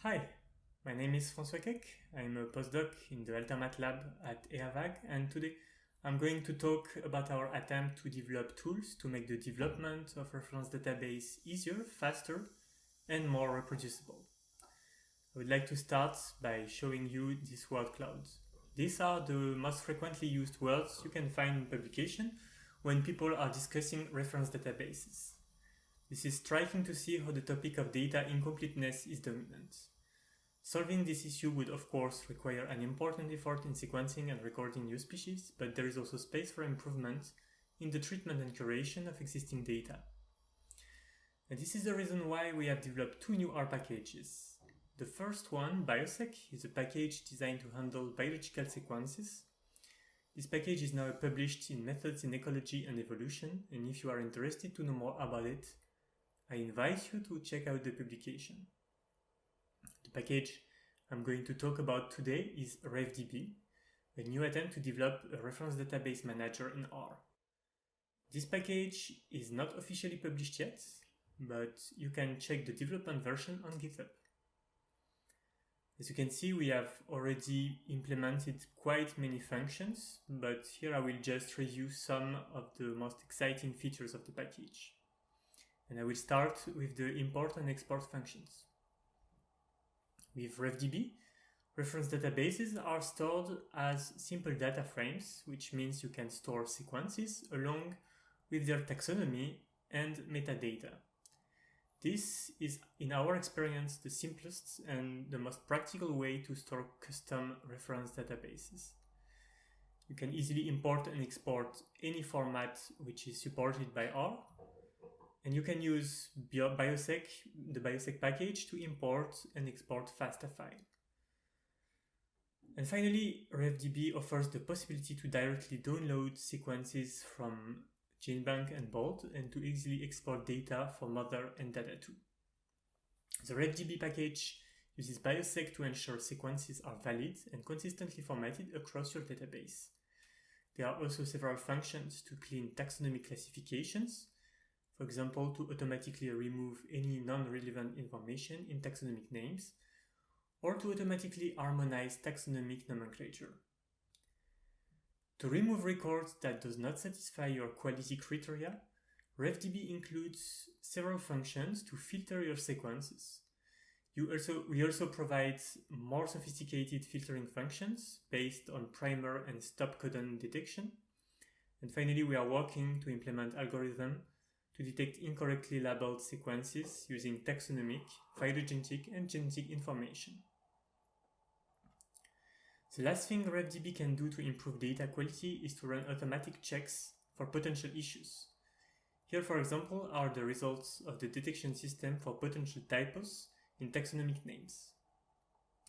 Hi, my name is François Keck. I'm a postdoc in the Altermatt lab at EAVAG, and today I'm going to talk about our attempt to develop tools to make the development of reference database easier, faster, and more reproducible. I would like to start by showing you these word clouds. These are the most frequently used words you can find in publication when people are discussing reference databases. This is striking to see how the topic of data incompleteness is dominant. Solving this issue would of course require an important effort in sequencing and recording new species, but there is also space for improvement in the treatment and curation of existing data. And this is the reason why we have developed two new R packages. The first one, Biosec, is a package designed to handle biological sequences. This package is now published in Methods in Ecology and Evolution, and if you are interested to know more about it, I invite you to check out the publication. The package I'm going to talk about today is Refdb, a new attempt to develop a reference database manager in R. This package is not officially published yet, but you can check the development version on GitHub. As you can see, we have already implemented quite many functions, but here I will just review some of the most exciting features of the package. And I will start with the import and export functions. With Refdb, reference databases are stored as simple data frames, which means you can store sequences along with their taxonomy and metadata. This is, in our experience, the simplest and the most practical way to store custom reference databases. You can easily import and export any format which is supported by R, and you can use Biosec, the Biosec package, to import and export FASTA file. And finally, Refdb offers the possibility to directly download sequences from GenBank and Bolt and to easily export data for mother and data too. The Refdb package uses Biosec to ensure sequences are valid and consistently formatted across your database. There are also several functions to clean taxonomic classifications, for example, to automatically remove any non-relevant information in taxonomic names, or to automatically harmonize taxonomic nomenclature. To remove records that does not satisfy your quality criteria, Refdb includes several functions to filter your sequences. We also provide more sophisticated filtering functions based on primer and stop codon detection. And finally, we are working to implement algorithms to detect incorrectly labeled sequences using taxonomic, phylogenetic, and genetic information. The last thing Refdb can do to improve data quality is to run automatic checks for potential issues. Here, for example, are the results of the detection system for potential typos in taxonomic names.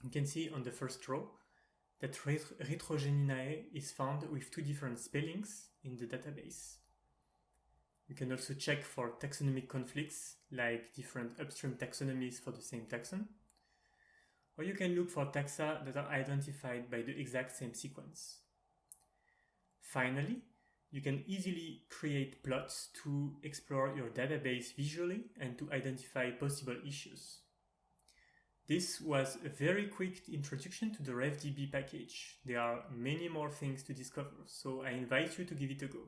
You can see on the first row that retrogeninae is found with two different spellings in the database. You can also check for taxonomic conflicts, like different upstream taxonomies for the same taxon. Or you can look for taxa that are identified by the exact same sequence. Finally, you can easily create plots to explore your database visually and to identify possible issues. This was a very quick introduction to the Refdb package. There are many more things to discover, so I invite you to give it a go.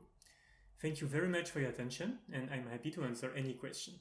Thank you very much for your attention, and I'm happy to answer any question.